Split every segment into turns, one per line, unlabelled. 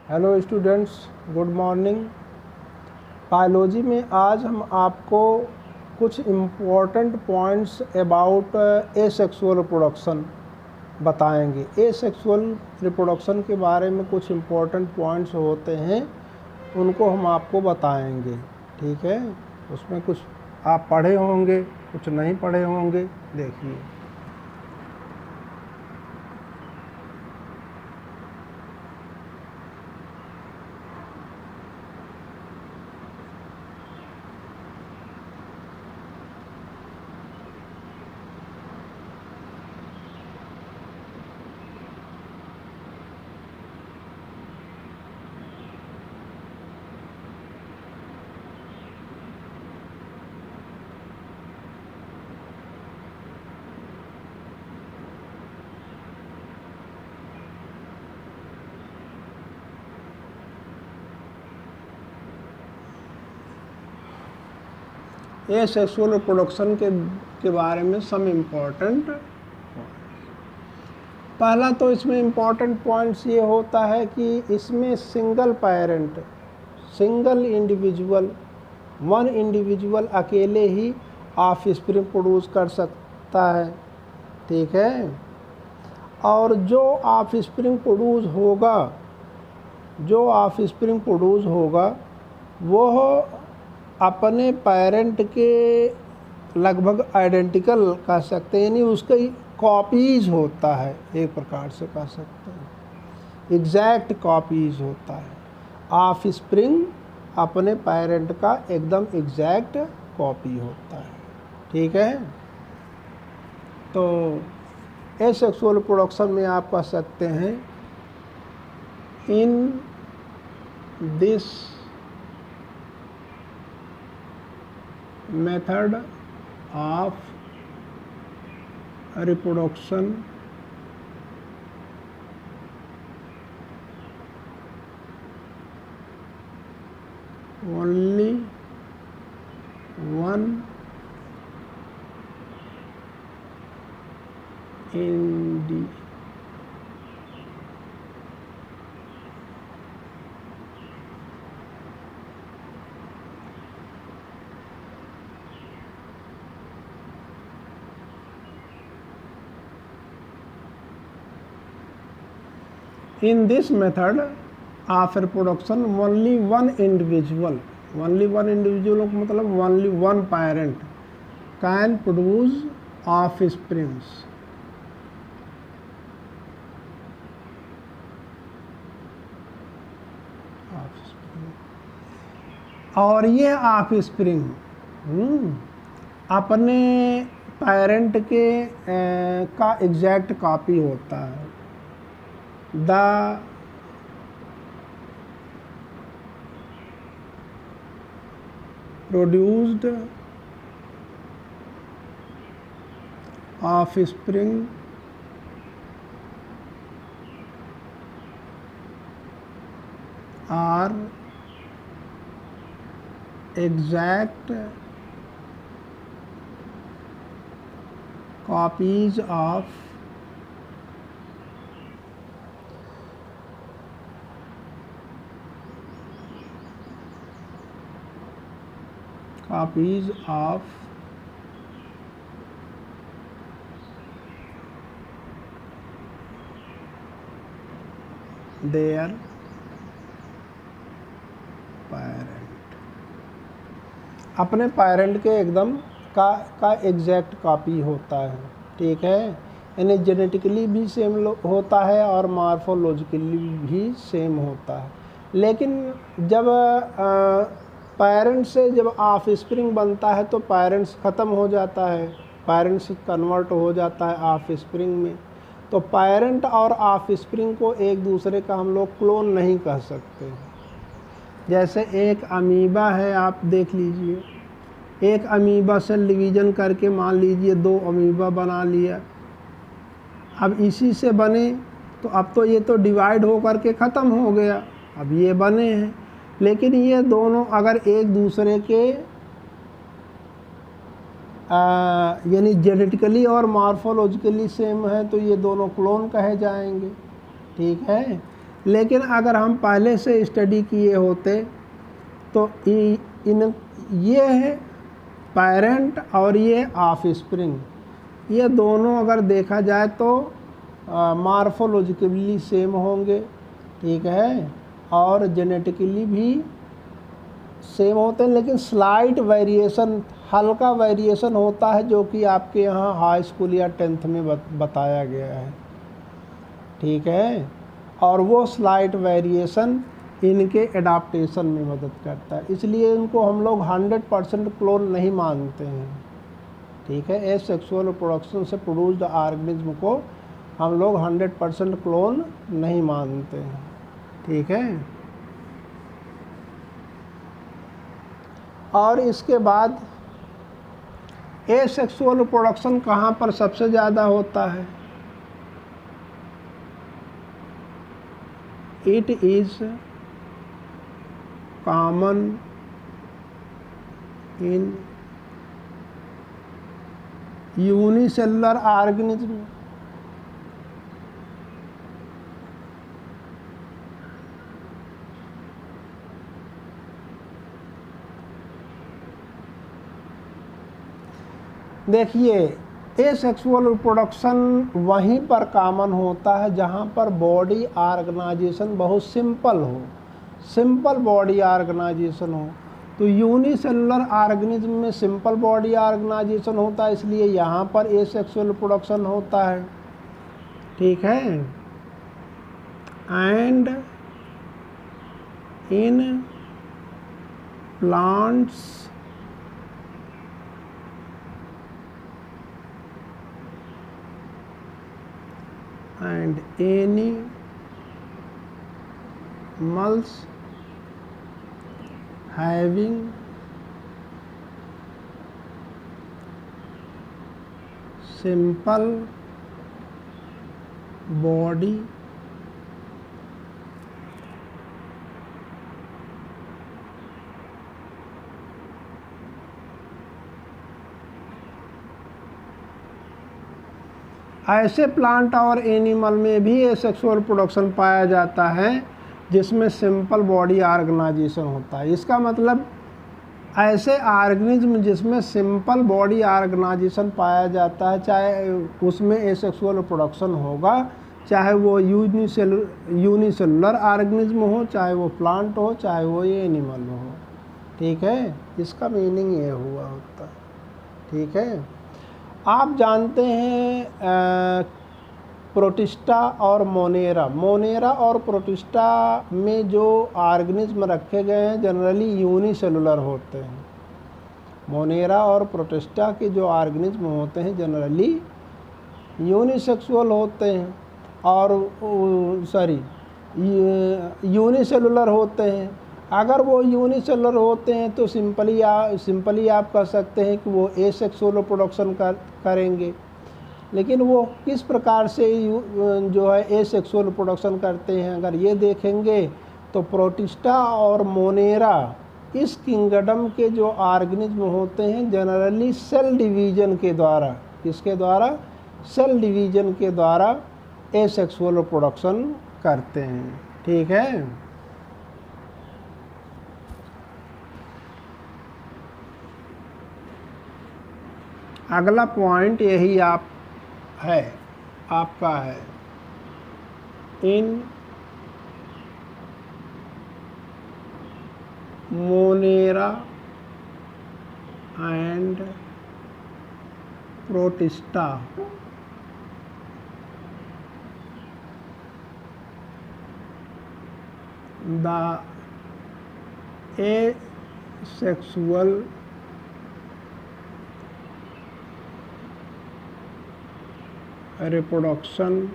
Hello students, good morning. Biology में आज हम आपको कुछ important points about asexual reproduction बताएंगे। एसेक्सुअल रिप्रोडक्शन के बारे में कुछ इम्पोर्टेंट पॉइंट्स होते हैं, उनको हम आपको बताएंगे। ठीक है, उसमें कुछ आप पढ़े होंगे, कुछ नहीं पढ़े होंगे। देखिए, एसेक्सुअल रिप्रोडक्शन के बारे में सम इम्पोर्टेंट। पहला तो इसमें इम्पोर्टेंट पॉइंट्स ये होता है कि इसमें single parent, single individual, one individual अकेले ही ऑफस्प्रिंग प्रोड्यूस कर सकता है। ठीक है, और जो ऑफस्प्रिंग प्रोड्यूस होगा वो अपने पेरेंट के लगभग आइडेंटिकल कह सकते हैं, यानी उसका कॉपीज होता है, एक प्रकार से कह सकते हैं एग्जैक्ट कॉपीज होता है। ऑफस्प्रिंग अपने पेरेंट का एकदम एग्जैक्ट कॉपी होता है। ठीक है, तो एसेक्सुअल रिप्रोडक्शन में आप कह सकते हैं in this method of reproduction only one In this method of reproduction only one individual मतलब only one parent can produce offsprings। और ये ऑफस्प्रिंग अपने पेरेंट के का एग्जैक्ट कॉपी होता है। The produced offspring are exact copies of their parent। अपने parent के एकदम का एग्जैक्ट कॉपी होता है। ठीक है, यानी जेनेटिकली भी सेम होता है और मॉर्फोलॉजिकली भी सेम होता है। लेकिन जब पेरेंट्स से जब ऑफस्प्रिंग बनता है तो पेरेंट्स ख़त्म हो जाता है, पेरेंट्स कन्वर्ट हो जाता है ऑफस्प्रिंग में। तो पेरेंट और ऑफस्प्रिंग को एक दूसरे का हम लोग क्लोन नहीं कह सकते। जैसे एक अमीबा है, आप देख लीजिए, एक अमीबा सेल डिवीज़न करके मान लीजिए 2 अमीबा बना लिया। अब इसी से बने तो अब तो ये तो डिवाइड हो करके ख़त्म हो गया, अब ये बने हैं। लेकिन ये दोनों अगर एक दूसरे के यानी जेनेटिकली और मॉर्फोलॉजिकली सेम है तो ये दोनों क्लोन कहे जाएंगे। ठीक है, लेकिन अगर हम पहले से स्टडी किए होते तो ये है पेरेंट और ये ऑफस्प्रिंग, ये दोनों अगर देखा जाए तो मार्फोलॉजिकली सेम होंगे, ठीक है, और जेनेटिकली भी सेम होते हैं, लेकिन स्लाइट वेरिएशन, हल्का वेरिएशन होता है जो कि आपके यहाँ हाई स्कूल या 10th में बताया गया है, ठीक है। और वो स्लाइट वेरिएशन इनके एडाप्टेशन में मदद करता है, इसलिए इनको हम लोग 100% क्लोन नहीं मानते हैं, ठीक है। एसेक्सुअल रिप्रोडक्शन से प्रोड्यूस्ड ऑर्गेनिज्म को हम लोग 100% क्लोन नहीं मानते हैं, ठीक है। और इसके बाद एसेक्सुअल रिप्रोडक्शन कहाँ पर सबसे ज़्यादा होता है? It is common in unicellular organism. देखिए, एसेक्सुअल रिप्रोडक्शन वहीं पर कॉमन होता है जहाँ पर बॉडी ऑर्गेनाइजेशन बहुत सिंपल हो, सिंपल बॉडी ऑर्गेनाइजेशन हो। तो यूनिसेलुलर ऑर्गेनिज्म में सिंपल बॉडी ऑर्गेनाइजेशन होता है, इसलिए यहाँ पर एसेक्सुअल रिप्रोडक्शन होता है, ठीक है। And in plants and animals having simple body ऐसे प्लांट और एनिमल में भी एसेक्सुअल प्रोडक्शन पाया जाता है जिसमें सिंपल बॉडी ऑर्गेनाइजेशन होता है। इसका मतलब ऐसे ऑर्गेनिज्म जिसमें सिंपल बॉडी ऑर्गेनाइजेशन पाया जाता है, चाहे उसमें एसेक्सुअल प्रोडक्शन होगा, चाहे वो यूनिसेलुलर ऑर्गेनिज्म हो, चाहे वो प्लांट हो, चाहे वो एनिमल हो, ठीक है। इसका मीनिंग ये हुआ होता है, ठीक है। आप जानते हैं प्रोटिस्टा और मोनेरा, मोनेरा और प्रोटिस्टा में जो ऑर्गेनिज्म रखे गए हैं जनरली यूनिसेलुलर होते हैं। मोनेरा और प्रोटिस्टा के जो ऑर्गेनिज्म होते हैं जनरली यूनिसेक्सुअल होते हैं और यूनिसेलुलर होते हैं। अगर वो यूनिसेलुलर होते हैं तो सिंपली आप कह सकते हैं कि वो एसेक्सुअल रिप्रोडक्शन करेंगे। लेकिन वो किस प्रकार से जो है एसेक्सुअल रिप्रोडक्शन करते हैं, अगर ये देखेंगे तो प्रोटिस्टा और मोनेरा इस किंगडम के जो ऑर्गेनिज्म होते हैं जनरली सेल डिवीजन के द्वारा, किसके द्वारा? सेल डिवीजन के द्वारा एसेक्सुअल रिप्रोडक्शन करते हैं, ठीक है। अगला पॉइंट यही आपका है in Monera and Protista the asexual reproduction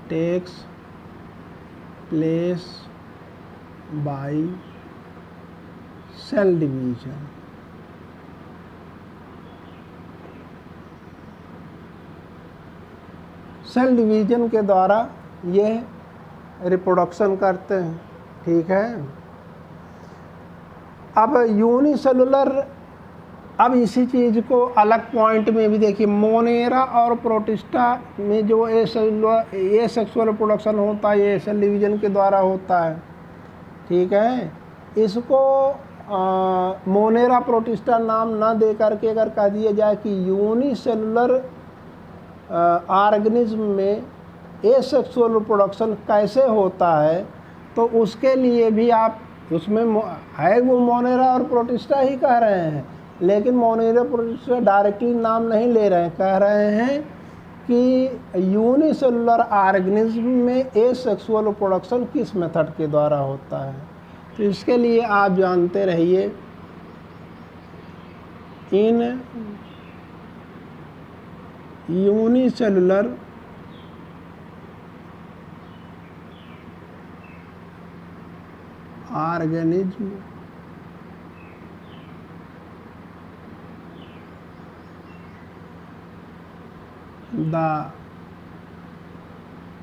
takes place by cell division। Cell division के द्वारा ये रिप्रोडक्शन करते हैं, ठीक है। अब यूनिसेलुलर अब इसी चीज़ को अलग पॉइंट में भी देखिए, मोनेरा और प्रोटिस्टा में जो ए सेक्सुअल रिप्रोडक्शन होता है ये सेल डिवीजन के द्वारा होता है, ठीक है। इसको मोनेरा प्रोटिस्टा नाम ना दे करके अगर कह दिया जाए कि यूनिसेलुलर ऑर्गेनिज्म में एसेक्सुअल रिप्रोडक्शन कैसे होता है, तो उसके लिए भी आप उसमें है वो मोनेरा और प्रोटिस्टा ही कह रहे हैं, लेकिन मोनेरा प्रोटिस्टा डायरेक्टली नाम नहीं ले रहे हैं, कह रहे हैं कि यूनिसेलुलर ऑर्गेनिज्म में एसेक्सुअल रिप्रोडक्शन किस मेथड के द्वारा होता है। तो इसके लिए आप जानते रहिए, इन unicellular organism the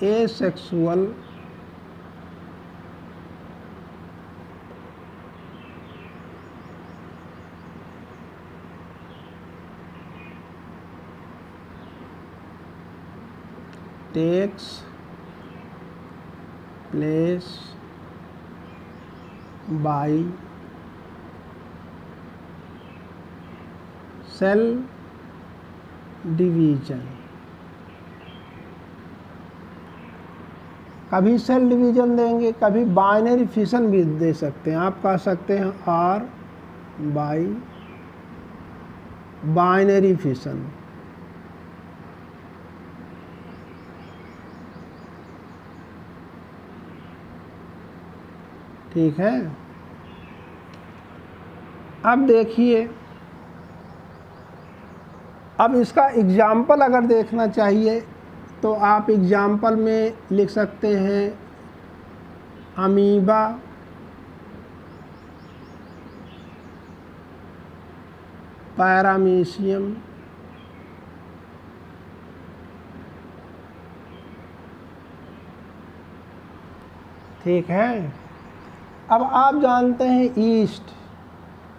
asexual takes place by cell division। कभी सेल डिवीजन देंगे, कभी बाइनरी फिशन भी दे सकते हैं। आप कह सकते हैं आर बाई बाइनरी फिशन, ठीक है। अब देखिए, अब इसका एग्जाम्पल अगर देखना चाहिए तो आप एग्जाम्पल में लिख सकते हैं अमीबा, पैरामीशियम, ठीक है। अब आप जानते हैं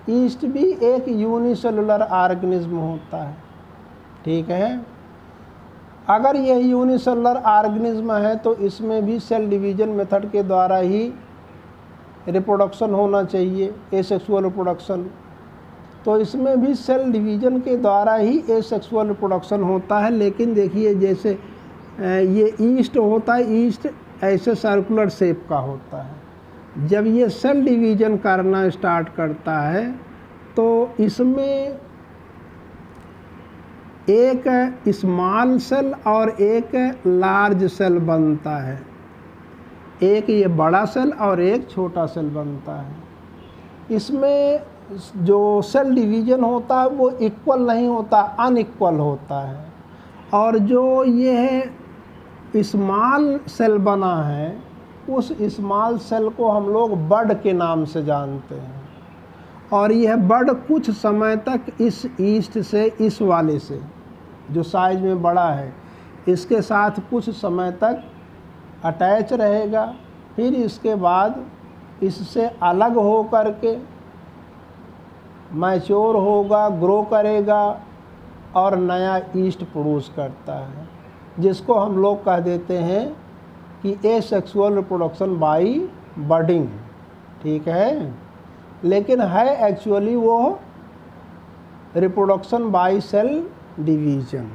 ईस्ट भी एक यूनिसेलुलर ऑर्गेनिज्म होता है, ठीक है। अगर यह यूनिसेलुलर ऑर्गेनिज्म है तो इसमें भी सेल डिवीजन मेथड के द्वारा ही रिप्रोडक्शन होना चाहिए, एसेक्सुअल रिप्रोडक्शन। तो इसमें भी सेल डिवीजन के द्वारा ही एसेक्सुअल रिप्रोडक्शन होता है। लेकिन देखिए, जैसे ये ईस्ट होता है, ईस्ट ऐसे सर्कुलर शेप का होता है। जब ये सेल डिवीजन करना स्टार्ट करता है तो इसमें एक स्मॉल सेल और एक लार्ज सेल बनता है, एक ये बड़ा सेल और एक छोटा सेल बनता है। इसमें जो सेल डिवीजन होता है वो इक्वल नहीं होता, अनइक्वल होता है। और जो ये स्मॉल सेल बना है उस स्मॉल सेल को हम लोग बड के नाम से जानते हैं। और यह बड कुछ समय तक इस ईस्ट से, इस वाले से जो साइज में बड़ा है, इसके साथ कुछ समय तक अटैच रहेगा। फिर इसके बाद इससे अलग हो करके मैच्योर होगा, ग्रो करेगा और नया ईस्ट प्रोड्यूस करता है, जिसको हम लोग कह देते हैं कि एसेक्सुअल रिप्रोडक्शन बाई बडिंग, ठीक है। लेकिन है एक्चुअली वो रिप्रोडक्शन बाई सेल डिवीजन।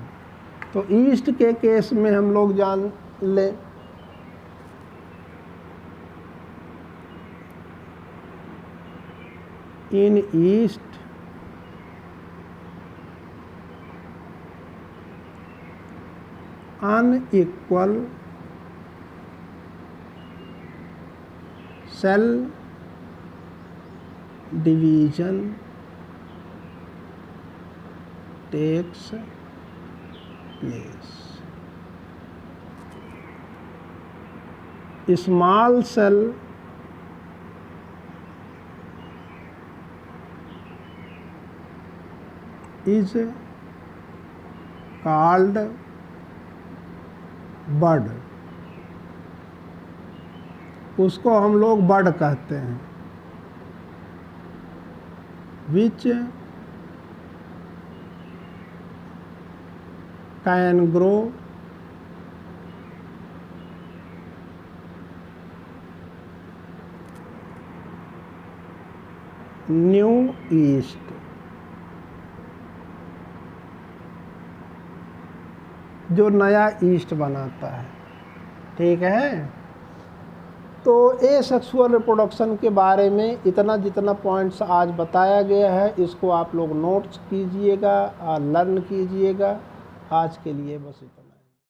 तो ईस्ट के केस में हम लोग जान ले, in yeast unequal cell division takes place। Small cell is called bud, उसको हम लोग बड कहते हैं। which can grow new east. जो नया ईस्ट बनाता है, ठीक है। तो ए सेक्सुअल रिप्रोडक्शन के बारे में इतना जितना पॉइंट्स आज बताया गया है, इसको आप लोग नोट्स कीजिएगा और लर्न कीजिएगा। आज के लिए बस इतना।